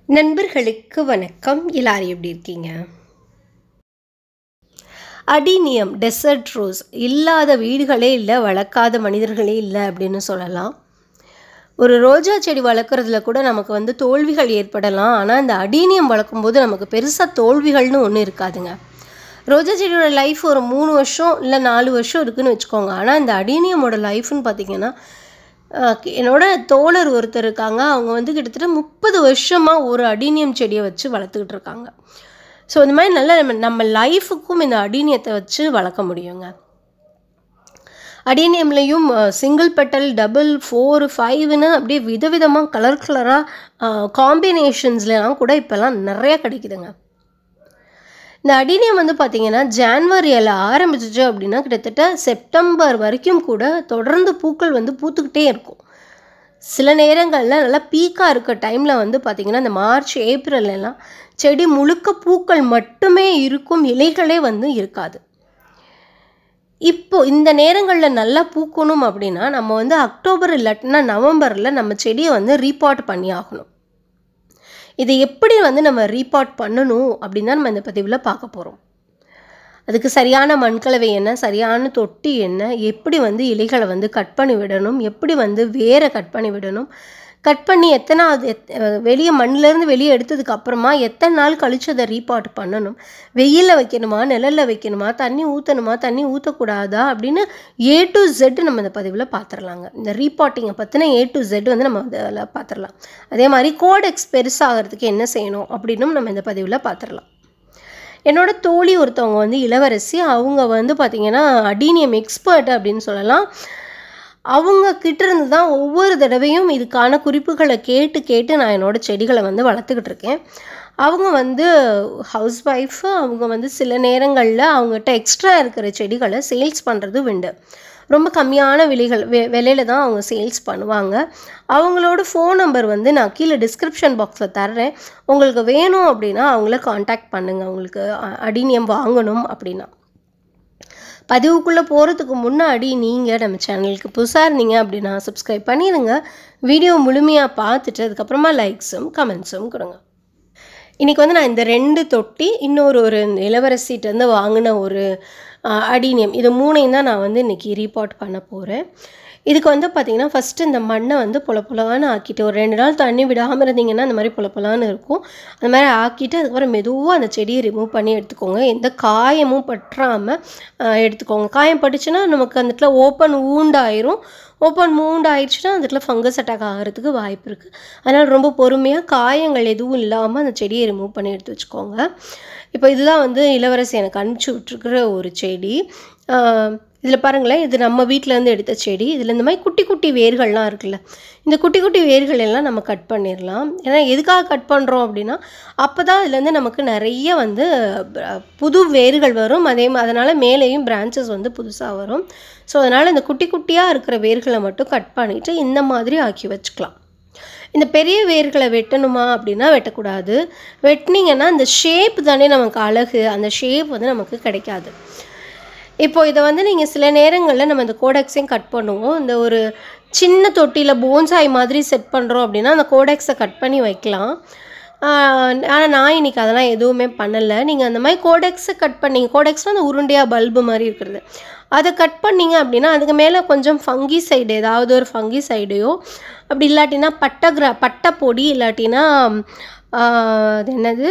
நண்பர்களுக்கு வணக்கம். எல்லாரும் எப்படி இருக்கீங்க? அடினியம் டெசர்ட் ரோஸ் இல்லாத வீடுகளே இல்லை, வளர்க்காத மனிதர்களே இல்லை அப்படின்னு சொல்லலாம். ஒரு ரோஜா செடி வளர்க்குறதுல கூட நமக்கு தோல்விகள் ஏற்படலாம். ஆனால் இந்த அடினியம் வளர்க்கும்போது நமக்கு பெருசாக தோல்விகள்னு ஒன்றும் இருக்காதுங்க. ரோஜா செடியோட லைஃப் ஒரு 3 வருஷம் இல்லை 4 வருஷம் இருக்குதுன்னு வச்சுக்கோங்க. ஆனால் இந்த அடினியமோட லைஃப்னு பார்த்திங்கன்னா, என்னோட தோழர் ஒருத்தர் இருக்காங்க. அவங்க கிட்டத்தட்ட 30 வருஷமாக ஒரு அடினியம் செடியை வச்சு வளர்த்துக்கிட்டு இருக்காங்க. ஸோ இந்த மாதிரி நல்லா நம்ம லைஃபுக்கும் இந்த அடினியத்தை வச்சு வளர்க்க முடியுங்க. அடினியம்லேயும் சிங்கிள் பெட்டல், டபுள், 4, 5ன்னு அப்படியே விதவிதமாக கலராக காம்பினேஷன்ஸ்லாம் கூட இப்போல்லாம் நிறையா கிடைக்குதுங்க. இந்த அடினியம் பார்த்திங்கன்னா ஜான்வரியில் ஆரம்பிச்சிச்சு அப்படின்னா கிட்டத்தட்ட செப்டம்பர் வரைக்கும் கூட தொடர்ந்து பூக்கள் பூத்துக்கிட்டே இருக்கும். சில நேரங்களில் நல்லா பீக்காக இருக்க டைமில் பார்த்திங்கன்னா இந்த மார்ச், ஏப்ரல்லாம் செடி முழுக்க பூக்கள் மட்டுமே இருக்கும், இலைகளே இருக்காது. இப்போது இந்த நேரங்களில் நல்லா பூக்கணும் அப்படின்னா நம்ம அக்டோபர் இல்லாட்டினா நவம்பரில் நம்ம செடியை ரீபாட் பண்ணி ஆகணும். இதை எப்படி நம்ம ரீபாட் பண்ணணும் அப்படின்னு தான் நம்ம இந்த பதிவில் பார்க்க போகிறோம். அதுக்கு சரியான மண்கலவை என்ன, சரியான தொட்டி என்ன, எப்படி இலைகளை கட் பண்ணி விடணும், எப்படி வேரை கட் பண்ணி விடணும், கட் பண்ணி வெளியே மண்ணிலேருந்து வெளியே எடுத்ததுக்கு அப்புறமா எத்தனை நாள் கழித்து அதை ரீபாட் பண்ணணும், வெயிலில் வைக்கணுமா, நிழலில் வைக்கணுமா, தண்ணி ஊற்றணுமா, தண்ணி ஊற்றக்கூடாதா அப்படின்னு A to Z நம்ம இந்த பதிவில் பார்த்துடலாங்க. இந்த ரீபாட்டிங்கை பற்றின A to Z நம்ம அதில் பார்த்துடலாம். அதே மாதிரி கோடெக்ஸ் பெருசாகிறதுக்கு என்ன செய்யணும் அப்படின்னும் நம்ம இந்த பதிவில் பார்த்துடலாம். என்னோட தோழி ஒருத்தவங்க இளவரசி, அவங்க பார்த்திங்கன்னா அடினியம் எக்ஸ்பர்ட் அப்படின்னு சொல்லலாம். அவங்க கிட்டேருந்து தான் ஒவ்வொரு தடவையும் இதுக்கான குறிப்புகளை கேட்டு நான் என்னோடய செடிகளை வளர்த்துக்கிட்டு இருக்கேன். அவங்க ஹவுஸ் ஒய்ஃபு. அவங்க சில நேரங்களில் அவங்ககிட்ட எக்ஸ்ட்ரா இருக்கிற செடிகளை சேல்ஸ் பண்ணுறது உண்டு. ரொம்ப கம்மியான விலையில் தான் அவங்க சேல்ஸ் பண்ணுவாங்க. அவங்களோட ஃபோன் நம்பர் நான் கீழே டிஸ்கிரிப்ஷன் பாக்ஸில் தர்றேன். உங்களுக்கு வேணும் அப்படின்னா அவங்கள காண்டாக்ட் பண்ணுங்கள், உங்களுக்கு அடினியம் வாங்கணும் அப்படின்னா. பதிவுக்குள்ளே போகிறதுக்கு முன்னாடி நீங்கள் நம்ம சேனலுக்கு புதுசாக இருந்தீங்க அப்படின்னா சப்ஸ்கிரைப் பண்ணிடுங்க. வீடியோ முழுமையாக பார்த்துட்டு அதுக்கப்புறமா லைக்ஸும் கமெண்ட்ஸும் கொடுங்க. இன்றைக்கி நான் இந்த 2 தொட்டி, ஒரு இளவரசிட்டேருந்து வாங்கின ஒரு அடினியம், இது 3ஐயும் தான் நான் இன்றைக்கி ரீபாட் பண்ண போகிறேன். இதுக்கு பார்த்திங்கன்னா ஃபஸ்ட்டு இந்த மண்ணை பொலப்பொலான்னு ஆக்கிட்டு, ஒரு 2 நாள் தண்ணி விடாமல் இருந்தீங்கன்னா அந்த மாதிரி பொலப்பொலான்னு இருக்கும். அந்த மாதிரி ஆக்கிட்டு அதுக்கப்புறம் மெதுவாக அந்த செடியை ரிமூவ் பண்ணி எடுத்துக்கோங்க. எந்த காயமும் பற்றாமல் எடுத்துக்கோங்க. காயம் பட்டுச்சுன்னா நமக்கு அந்த இடத்துல ஓப்பன் வூண்டாயிரும். ஓப்பன் வூண்ட் ஆயிடுச்சுன்னா அந்த இடத்துல ஃபங்கஸ் அட்டாக் ஆகிறதுக்கு வாய்ப்பு இருக்குது. அதனால் ரொம்ப பொறுமையாக காயங்கள் எதுவும் இல்லாமல் அந்த செடியை ரிமூவ் பண்ணி எடுத்து வச்சுக்கோங்க. இப்போ இதுதான் இளவரசி எனக்கு அனுப்பிச்சி விட்ருக்கிற ஒரு செடி. இதில் பாருங்களேன், இது நம்ம வீட்டிலேருந்து எடுத்த செடி. இதில் இந்த மாதிரி குட்டி குட்டி வேர்கள்லாம் இருக்குல்ல, இந்த குட்டி குட்டி வேர்கள் எல்லாம் நம்ம கட் பண்ணிடலாம். ஏன்னா எதுக்காக கட் பண்ணுறோம் அப்படின்னா அப்போ தான் இதுலேருந்து நமக்கு நிறைய புது வேர்கள் வரும். அதனால் மேலேயும் பிரான்ச்சஸ் புதுசாக வரும். ஸோ அதனால் இந்த குட்டி குட்டியாக இருக்கிற வேர்களை மட்டும் கட் பண்ணிவிட்டு இந்த மாதிரி ஆக்கி வச்சுக்கலாம். இந்த பெரிய வேர்களை வெட்டணுமா அப்படின்னா வெட்டக்கூடாது. வெட்டினீங்கன்னா இந்த ஷேப் தானே நமக்கு அழகு, அந்த ஷேப் நமக்கு கிடைக்காது. இப்போது இதை நீங்கள் சில நேரங்களில் நம்ம இந்த கோடெக்ஸையும் கட் பண்ணுவோம். இந்த ஒரு சின்ன தொட்டியில் போன்சாய் மாதிரி செட் பண்ணுறோம் அப்படின்னா அந்த கோடெக்ஸை கட் பண்ணி வைக்கலாம். ஆனால் நான் இன்றைக்கி அதெல்லாம் எதுவுமே பண்ணலை. நீங்கள் அந்த மாதிரி கோடெக்ஸை கட் பண்ணிங்க, கோடெக்ஸ்னால் அந்த உருண்டையாக பல்பு மாதிரி இருக்கிறது, அதை கட் பண்ணிங்க அப்படின்னா அதுக்கு மேலே கொஞ்சம் ஃபங்கி சைடு, ஏதாவது ஒரு ஃபங்கி சைடையோ, அப்படி இல்லாட்டினா பட்டை பொடி, இல்லாட்டினா அது என்னது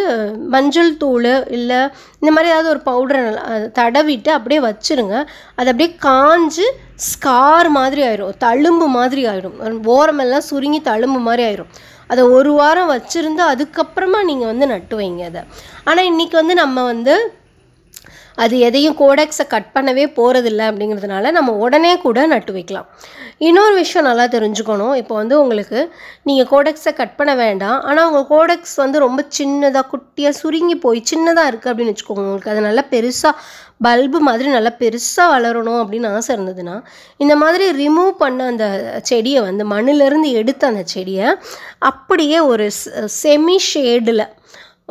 மஞ்சள் தூள், இல்லை இந்த மாதிரி ஏதாவது ஒரு பவுடரை நல்லா தடவிட்டு அப்படியே வச்சுருங்க. அது அப்படியே காஞ்சு ஸ்கார் மாதிரி ஆயிரும், தழும்பு மாதிரி ஆயிடும், ஓரமெல்லாம் சுருங்கி தழும்பு மாதிரி ஆயிரும். அதை 1 வாரம் வச்சுருந்து அதுக்கப்புறமா நீங்கள் நட்டு வைங்க அதை. ஆனால் இன்றைக்கி நம்ம அது எதையும் கோடெக்ஸை கட் பண்ணவே போகிறதில்ல அப்படிங்கிறதுனால நம்ம உடனே கூட நட்டு வைக்கலாம். இன்னொரு விஷயம் நல்லா தெரிஞ்சுக்கணும். இப்போ உங்களுக்கு நீங்கள் கோடெக்ஸை கட் பண்ண வேண்டாம், ஆனால் உங்கள் கோடெக்ஸ் ரொம்ப சின்னதாக குட்டியாக சுருங்கி போய் சின்னதாக இருக்குது அப்படின்னு வச்சுக்கோங்க. உங்களுக்கு அது நல்லா பெருசாக பல்பு மாதிரி நல்லா பெருசாக வளரணும் அப்படின்னு ஆசை இருந்ததுன்னா இந்த மாதிரி ரிமூவ் பண்ண அந்த செடியை மண்ணிலேருந்து எடுத்த அந்த செடியை அப்படியே ஒரு செமி ஷேடில்,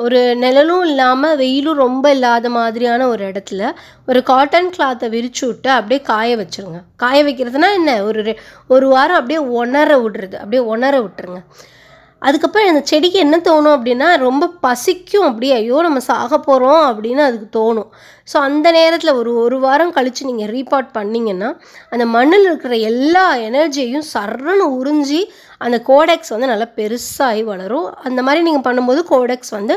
ஒரு நிழலும் இல்லாமல் வெயிலும் ரொம்ப இல்லாத மாதிரியான ஒரு இடத்துல ஒரு காட்டன் கிளாத்தை விரிச்சு விட்டு அப்படியே காய வச்சுருங்க. காய வைக்கிறதுனா என்ன, ஒரு வாரம் அப்படியே உணர விடுறது, அப்படியே உணர விட்டுருங்க. அதுக்கப்புறம் அந்த செடிக்கு என்ன தோணும் அப்படின்னா, ரொம்ப பசிக்கும் அப்படியே. ஐயோ! நம்ம சாக போகிறோம் அப்படின்னு அதுக்கு தோணும். ஸோ அந்த நேரத்தில் ஒரு வாரம் கழித்து நீங்கள் ரீபாட் பண்ணிங்கன்னா, அந்த மண்ணில் இருக்கிற எல்லா எனர்ஜியையும் சர்ருன்னு உறிஞ்சி அந்த கோடெக்ஸ் வந்து நல்லா பெருசாகி வளரும். அந்த மாதிரி நீங்கள் பண்ணும்போது கோடெக்ஸ் வந்து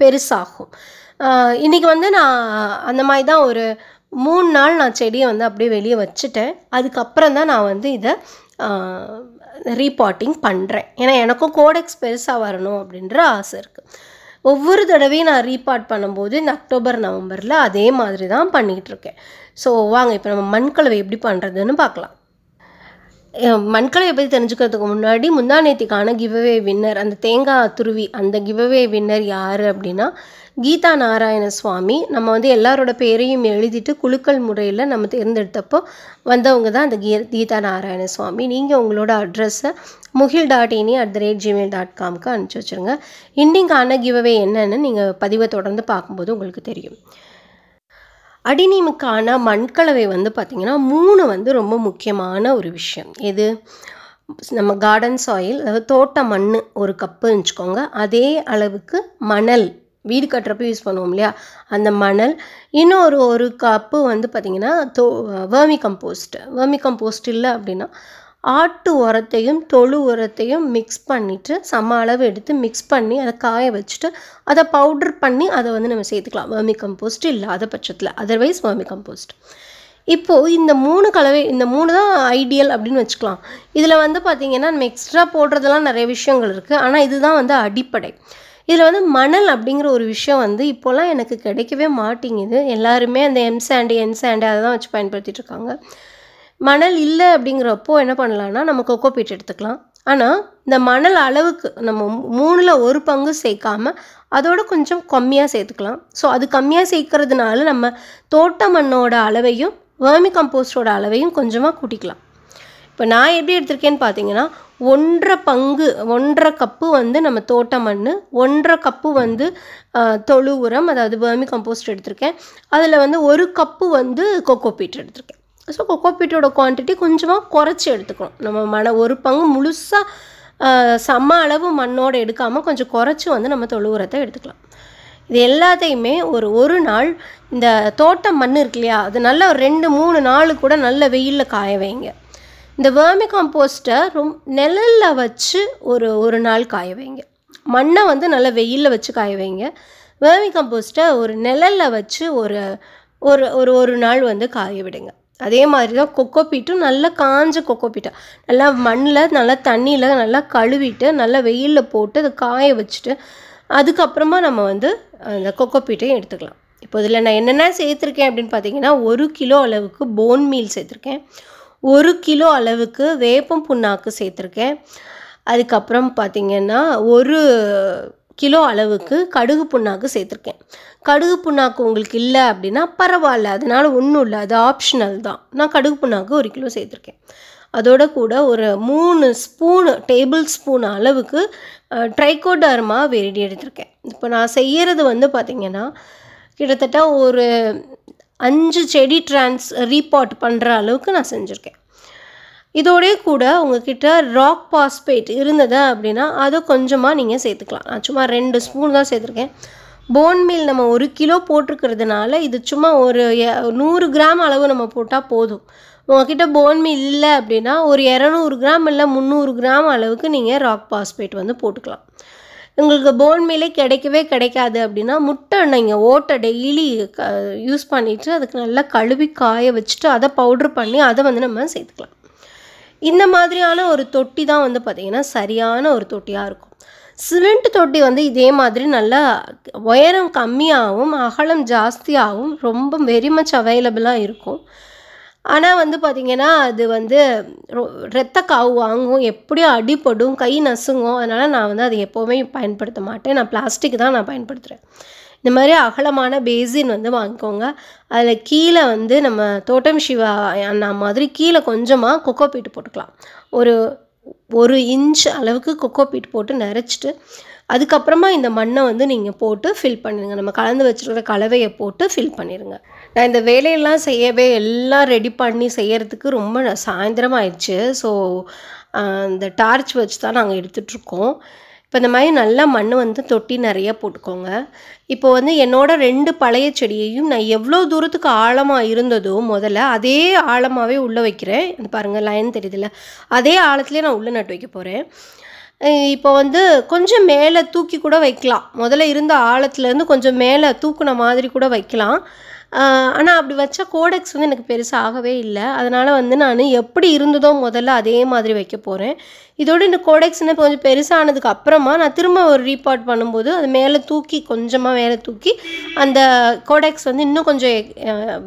பெருசாகும். இன்றைக்கி வந்து நான் அந்த மாதிரி தான் ஒரு 3 நாள் நான் செடியை வந்து அப்படியே வெளியே வச்சுட்டேன். அதுக்கப்புறம் தான் நான் வந்து இதை ரீபாட்டிங் பண்ணுறேன். ஏன்னா எனக்கும் கோடெக்ஸ் பெருசாக வரணும் அப்படின்ற ஆசை இருக்குது. ஒவ்வொரு தடவையும் நான் ரீபாட் பண்ணும்போது இந்த அக்டோபர் நவம்பரில் அதே மாதிரி தான் பண்ணிகிட்ருக்கேன். ஸோ வாங்க இப்போ நம்ம மண்கலவை எப்படி பண்ணுறதுன்னு பார்க்கலாம். மண்கலவை பற்றி தெரிஞ்சுக்கிறதுக்கு முன்னாடி முந்தாநேத்திக்கான கிவ்அவே வின்னர், அந்த தேங்காய் துருவி அந்த கிவ்அவே வின்னர் யார் அப்படின்னா கீதா நாராயண சுவாமி. நம்ம வந்து எல்லாரோட பேரையும் எழுதிட்டு குலுக்கல் முறையில் நம்ம தேர்ந்தெடுத்தப்போ வந்தவங்க தான் அந்த கீதா நாராயண சுவாமி. நீங்கள் உங்களோட அட்ரஸை muhil.ini@gmail.comக்கு அனுப்பிச்சி வச்சுருங்க. இன்னிக்கான கிவ்அவே என்னன்னு நீங்கள் பதிவை தொடர்ந்து பார்க்கும்போது உங்களுக்கு தெரியும். அடினியமுக்கான மண்கலவை வந்து பார்த்திங்கன்னா 3 வந்து ரொம்ப முக்கியமான ஒரு விஷயம். எது? நம்ம கார்டன் சாயில், அதாவது தோட்ட மண் ஒரு கப்புன்னு வச்சுக்கோங்க. அதே அளவுக்கு மணல், வீடு கட்டுறப்ப யூஸ் பண்ணுவோம் இல்லையா, அந்த மணல். இன்னும் ஒரு கப்பு வந்து பார்த்திங்கன்னா வேர்மி கம்போஸ்ட் இல்லை அப்படின்னா ஆட்டு உரத்தையும் தொழு உரத்தையும் மிக்ஸ் பண்ணிவிட்டு சம அளவு எடுத்து மிக்ஸ் பண்ணி அதை காய வச்சுட்டு அதை பவுடர் பண்ணி அதை வந்து நம்ம சேர்த்துக்கலாம். வேர்மி கம்போஸ்ட் இல்லாத பட்சத்தில், அதர்வைஸ் வேர்மி கம்போஸ்ட். இப்போது இந்த 3 கலவை, இந்த 3 தான் ஐடியல் அப்படின்னு வச்சுக்கலாம். இதில் வந்து பார்த்திங்கன்னா நம்ம எக்ஸ்ட்ரா போடுறதெல்லாம் நிறைய விஷயங்கள் இருக்குது. ஆனால் இதுதான் வந்து அடிப்படை. இதில் வந்து மணல் அப்படிங்கிற ஒரு விஷயம் வந்து இப்போலாம் எனக்கு கிடைக்கவே மாட்டேங்குது. எல்லாருமே அந்த என்சாண்டு அதை தான் வச்சு பயன்படுத்திகிட்டு இருக்காங்க. மணல் இல்லை அப்படிங்கிறப்போ என்ன பண்ணலான்னா நம்ம கொக்கோ பீட் எடுத்துக்கலாம். ஆனால் இந்த மணல் அளவுக்கு நம்ம 3ல் 1 பங்கு சேர்க்காம அதோட கொஞ்சம் கம்மியாக சேர்த்துக்கலாம். ஸோ அது கம்மியாக சேர்க்கறதுனால நம்ம தோட்ட மண்ணோட அளவையும் வேர்மி கம்போஸ்டோட அளவையும் கொஞ்சமாக கூட்டிக்கலாம். இப்போ நான் எப்படி எடுத்திருக்கேன்னு பார்த்தீங்கன்னா 1.5 கப்பு வந்து நம்ம தோட்ட மண், 1.5 கப்பு வந்து தொழு உரம், அதாவது வேர்மி கம்போஸ்ட் எடுத்திருக்கேன். அதில் வந்து 1 கப்பு வந்து கொக்கோ பீட் எடுத்திருக்கேன். ஸோ கொக்கோ பீட்டோட குவான்டிட்டி கொஞ்சமாக குறைச்சி எடுத்துக்கணும். நம்ம 1 பங்கு முழுசாக சம அளவு மண்ணோடு எடுக்காமல் கொஞ்சம் குறைச்சி வந்து நம்ம தொழு உரத்தை எடுத்துக்கலாம். இது எல்லாத்தையுமே ஒரு நாள் இந்த தோட்ட மண் இருக்கு இல்லையா, அது நல்லா 2-3 நாள் கூட நல்ல வெயிலில் காய வைங்க. இந்த வேர்மி கம்போஸ்ட்டை நிழலில் வச்சு ஒரு நாள் காய வைங்க. மண்ணை வந்து நல்லா வெயிலில் வச்சு காய வைங்க. வேர்மி கம்போஸ்ட்டை ஒரு நிழலில் வச்சு ஒரு நாள் வந்து காய விடுங்க. அதே மாதிரி தான் கொக்கோ பீட்டும் நல்லா காஞ்ச கொக்கோ பீட்டை நல்லா மண்ணில் நல்லா தண்ணியில் நல்லா கழுவிட்டு நல்லா வெயிலில் போட்டு அதை காய வச்சுட்டு அதுக்கப்புறமா நம்ம வந்து அந்த கொக்கோ பீட்டையும் எடுத்துக்கலாம். இப்போ இதில் நான் என்னென்ன சேர்த்துருக்கேன் அப்படின்னு பார்த்தீங்கன்னா 1 கிலோ அளவுக்கு போன் மீல் சேர்த்துருக்கேன், 1 கிலோ அளவுக்கு வேப்பம் புண்ணாக்கு சேர்த்துருக்கேன். அதுக்கப்புறம் பார்த்திங்கன்னா 1 கிலோ அளவுக்கு கடுகு புண்ணாக்கு சேர்த்துருக்கேன். கடுகு புண்ணாக்கு உங்களுக்கு இல்லை அப்படின்னா பரவாயில்ல, அதனால் ஒன்றும் இல்லை, அது ஆப்ஷனல் தான். நான் கடுகு புண்ணாக்கு 1 கிலோ சேர்த்துருக்கேன். அதோட கூட ஒரு 3 டேபிள் ஸ்பூன் அளவுக்கு ட்ரைகோடர்மா வெரிடி எடுத்திருக்கேன். இப்போ நான் செய்கிறது வந்து பார்த்திங்கன்னா கிட்டத்தட்ட ஒரு 5 செடி ரீபாட் பண்ணுற அளவுக்கு நான் செஞ்சுருக்கேன். இதோடய கூட உங்ககிட்ட ராக் பாஸ்பேட் இருந்தது அப்படின்னா அதை கொஞ்சமாக நீங்கள் சேர்த்துக்கலாம். நான் சும்மா 2 ஸ்பூன் தான் சேர்த்துருக்கேன். போன் மீல் நம்ம 1 கிலோ போட்டிருக்கிறதுனால இது சும்மா ஒரு 100 கிராம் அளவு நம்ம போட்டால் போதும். உங்ககிட்ட போன் மீல் இல்லை அப்படின்னா ஒரு 200 கிராம் இல்லை 300 கிராம் அளவுக்கு நீங்கள் ராக் பாஸ்பேட் வந்து போட்டுக்கலாம். உங்களுக்கு போன் மீலே கிடைக்காது அப்படின்னா முட்டை நீங்கள் ஓட்டை டெய்லி யூஸ் பண்ணிவிட்டு அதுக்கு நல்லா கழுவி காய வச்சுட்டு அதை பவுட்ரு பண்ணி அதை வந்து நம்ம சேர்த்துக்கலாம். இந்த மாதிரியான ஒரு தொட்டி தான் வந்து பார்த்திங்கன்னா சரியான ஒரு தொட்டியாக இருக்கும். சிமெண்ட் தொட்டி வந்து இதே மாதிரி நல்லா உயரம் கம்மியாகவும் அகலம் ஜாஸ்தியாகவும் ரொம்ப வெரி மச் அவைலபிளாக இருக்கும். ஆனால் வந்து பார்த்திங்கன்னா அது வந்து ரத்த காவு வாங்கும், எப்படியும் அடிப்படும், கை நசுங்கும். அதனால் நான் வந்து அதை எப்போவுமே பயன்படுத்த மாட்டேன். நான் பிளாஸ்டிக் தான் நான் பயன்படுத்துகிறேன். இந்த மாதிரி அகலமான பேசின் வந்து வாங்கிக்கோங்க. அதில் கீழே வந்து நம்ம தோட்டம் சிவா அண்ணா மாதிரி கீழே கொஞ்சமாக கொக்கோ பீட் போட்டுக்கலாம். ஒரு இன்ச் அளவுக்கு கொக்கோ பீட் போட்டு நிறச்சிட்டு அதுக்கப்புறமா இந்த மண்ணை வந்து நீங்கள் போட்டு ஃபில் பண்ணிடுங்க. நம்ம கலந்து வச்சுருக்கிற கலவையை போட்டு ஃபில் பண்ணிடுங்க. நான் இந்த வேலையெல்லாம் எல்லாம் ரெடி பண்ணி செய்கிறதுக்கு ரொம்ப சாயந்தரம் ஆயிடுச்சு. ஸோ இந்த டார்ச் வச்சு தான் நாங்கள் எடுத்துகிட்ருக்கோம். இப்போ இந்த மாதிரி நல்லா மண் வந்து தொட்டி நிறைய போட்டுக்கோங்க. இப்போ வந்து என்னோட 2 பழைய செடியையும் நான் எவ்வளோ தூரத்துக்கு ஆழமாக இருந்ததோ முதல்ல அதே ஆழமாகவே உள்ளே வைக்கிறேன். அது பாருங்கள் லைன் தெரியுதுல்ல, அதே ஆழத்துலேயே நான் உள்ளே நட்டு வைக்க போகிறேன். இப்போ வந்து கொஞ்சம் மேலே தூக்கி கூட வைக்கலாம். முதல்ல இருந்த ஆழத்துலேருந்து கொஞ்சம் மேலே தூக்குன மாதிரி கூட வைக்கலாம். ஆனால் அப்படி வச்சா கோடெக்ஸ் வந்து எனக்கு பெருசாக ஆகவே இல்லை. அதனால் வந்து நான் எப்படி இருந்ததோ முதல்ல அதே மாதிரி வைக்க போகிறேன். இதோடு இந்த கோடெக்ஸ்னு கொஞ்சம் பெருசானதுக்கு அப்புறமா நான் திரும்ப ஒரு ரீபாட் பண்ணும்போது அது மேலே தூக்கி கொஞ்சமாக மேலே தூக்கி அந்த கோடெக்ஸ் வந்து இன்னும் கொஞ்சம்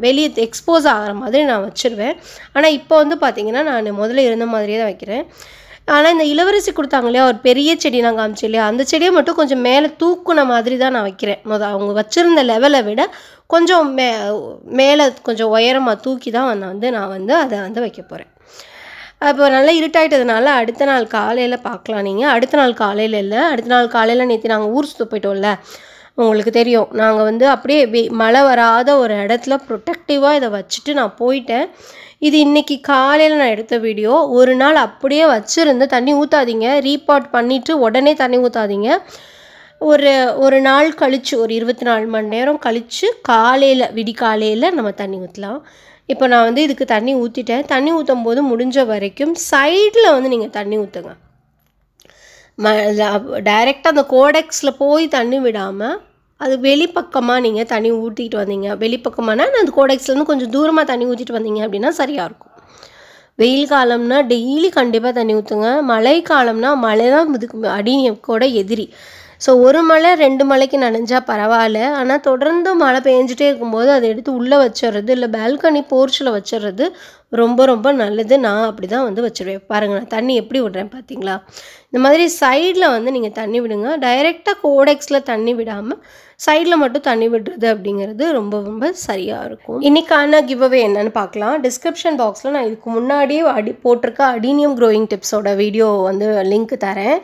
வெளியே எக்ஸ்போஸ் ஆகிற மாதிரி நான் வச்சுருவேன். ஆனால் இப்போ வந்து பார்த்திங்கன்னா நான் முதல்ல இருந்த மாதிரியே தான் வைக்கிறேன். ஆனால் இந்த இளவரசி கொடுத்தாங்க இல்லையா, ஒரு பெரிய செடி நான் காமிச்சேன் இல்லையா, அந்த செடியை மட்டும் கொஞ்சம் மேலே தூக்குன மாதிரி தான் நான் வைக்கிறேன். அவங்க வச்சுருந்த லெவலை விட கொஞ்சம் மேலே கொஞ்சம் உயரமாக தூக்கி தான் நான் வந்து அதை வந்து வைக்க போகிறேன். அப்போ நல்லா இருட்டாயிட்டதுனால அடுத்த நாள் காலையில் பார்க்கலாம். நீங்கள் அடுத்த நாள் காலையில் இல்லை, அடுத்த நாள் காலையில் நேற்று நாங்கள் ஊர் சுற்ற போயிட்டோம்ல, உங்களுக்கு தெரியும். நாங்கள் வந்து அப்படியே மழை வராத ஒரு இடத்துல ப்ரொடெக்டிவாக இதை வச்சுட்டு நான் போயிட்டேன். இது இன்றைக்கி காலையில் நான் எடுத்த வீடியோ. ஒரு நாள் அப்படியே வச்சுருந்து தண்ணி ஊற்றாதீங்க, ரீபாட் பண்ணிவிட்டு உடனே தண்ணி ஊற்றாதீங்க. ஒரு நாள் கழித்து ஒரு 24 மணி நேரம் கழித்து காலையில் விடிகாலையில் நம்ம தண்ணி ஊற்றலாம். இப்போ நான் வந்து இதுக்கு தண்ணி ஊற்றிட்டேன். தண்ணி ஊற்றும் போது முடிஞ்ச வரைக்கும் சைடில் வந்து நீங்கள் தண்ணி ஊற்றுங்க. டைரெக்டாக அந்த கோடெக்ஸில் போய் தண்ணி விடாமல் அது வெளிப்பக்கமாக நீங்கள் தண்ணி ஊற்றிட்டு வந்தீங்க. வெளிப்பக்கமானா அந்த கோடெக்ஸ்லேருந்து கொஞ்சம் தூரமாக தண்ணி ஊற்றிட்டு வந்தீங்க அப்படின்னா சரியாக இருக்கும். வெயில் காலம்னா டெய்லி கண்டிப்பாக தண்ணி ஊற்றுங்க. மழை காலம்னா மழை தான் இதுக்கு அடினியம்கோட எதிரி. ஸோ ஒரு மழை 2 மழைக்கு நனைஞ்சா பரவாயில்ல. ஆனால் தொடர்ந்து மழை பெஞ்சிட்டே இருக்கும்போது அதை எடுத்து உள்ளே வச்சிடுறது இல்லை பால்கனி போர்ச்சில் வச்சிடுறது ரொம்ப ரொம்ப நல்லது. நான் அப்படி தான் வந்து வச்சுருவேன். பாருங்கள் நான் தண்ணி எப்படி விடுறேன் பார்த்தீங்களா. இந்த மாதிரி சைடில் வந்து நீங்கள் தண்ணி விடுங்க. டைரெக்டாக கோடெக்ஸில் தண்ணி விடாமல் சைடில் மட்டும் தண்ணி விடுறது அப்படிங்கிறது ரொம்ப ரொம்ப சரியாக இருக்கும். இன்றைக்கான கிவ்அவே என்னென்னு பார்க்கலாம். டிஸ்கிரிப்ஷன் பாக்ஸில் நான் இதுக்கு முன்னாடியே போட்டிருக்க அடினியம் க்ரோயிங் டிப்ஸோட வீடியோ வந்து லிங்க் தரேன்.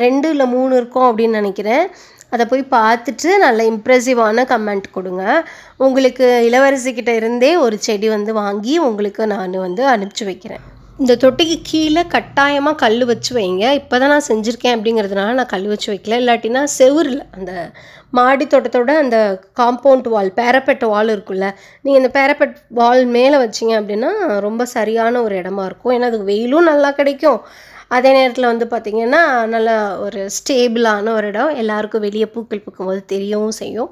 2 இல்லை 3 இருக்கும் அப்படின்னு நினைக்கிறேன். அதை போய் பார்த்துட்டு நல்ல இம்ப்ரெசிவான கமெண்ட் கொடுங்க. உங்களுக்கு இளவரசிக்கிட்ட இருந்தே ஒரு செடி வந்து வாங்கி உங்களுக்கு நான் வந்து அனுப்பிச்சி வைக்கிறேன். இந்த தொட்டிக்கு கீழே கட்டாயமாக கல் வச்சு வைங்க. இப்போ தான் நான் செஞ்சுருக்கேன் அப்படிங்கிறதுனால நான் கல் வச்சு வைக்கல. இல்லாட்டினா செவுரில் அந்த மாடி தோட்டத்தோட அந்த காம்பவுண்ட் வால் பேரப்பெட் வால் இருக்குல்ல, நீங்கள் இந்த பேரப்பெட் வால் மேலே வச்சிங்க அப்படின்னா ரொம்ப சரியான ஒரு இடமா இருக்கும். ஏன்னா அதுக்கு வெயிலும் நல்லா கிடைக்கும். அதே நேரத்தில் வந்து பார்த்திங்கன்னா நல்லா ஒரு ஸ்டேபிளான ஒரு இடம். எல்லாருக்கும் வெளியே பூக்கள் பூக்கும்போது தெரியவும் செய்யும்.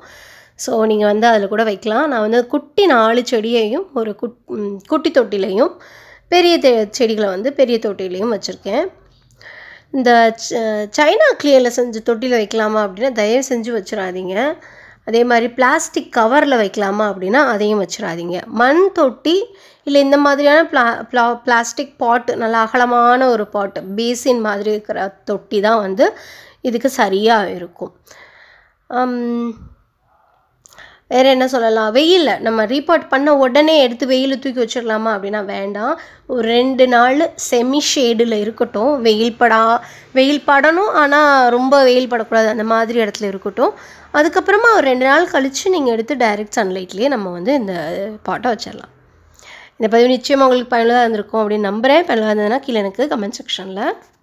ஸோ நீங்கள் வந்து அதில் கூட வைக்கலாம். நான் வந்து குட்டி 4 செடியையும் ஒரு குட்டி தொட்டிலையும் பெரிய செடிகளை வந்து பெரிய தொட்டிலையும் வச்சுருக்கேன். இந்த சைனா கிளியரில் செஞ்ச தொட்டியில் வைக்கலாமா அப்படின்னா தயவு செஞ்சு வச்சிடாதீங்க. அதே மாதிரி பிளாஸ்டிக் கவரில் வைக்கலாமா அப்படின்னா அதையும் வச்சிடாதீங்க. மண் தொட்டி இல்லை இந்த மாதிரியான பிளாஸ்டிக் பாட், நல்லா அகலமான ஒரு பாட், பேசின் மாதிரி இருக்கிற தொட்டி தான் வந்து இதுக்கு சரியாக இருக்கும். வேறு என்ன சொல்லலாம். வெயிலில் நம்ம ரீபாட் பண்ண உடனே எடுத்து வெயிலில் தூக்கி வச்சிடலாமா அப்படின்னா வேண்டாம். ஒரு 2 நாள் செமி ஷேடில் இருக்கட்டும். வெயில் படணும், ஆனால் ரொம்ப வெயில் படக்கூடாது, அந்த மாதிரி இடத்துல இருக்கட்டும். அதுக்கப்புறமா ஒரு 2 நாள் கழித்து நீங்கள் எடுத்து டைரெக்ட் சன்லைட்லேயே நம்ம வந்து இந்த பாட்டை வச்சிடலாம். இந்த பதிவு நிச்சயமாக உங்களுக்கு பயனுள்ளதாக இருந்திருக்கும் அப்படின்னு நம்புகிறேன். பயனுள்ளதாக இருந்ததுன்னா கீழே எனக்கு கமெண்ட் செக்ஷனில்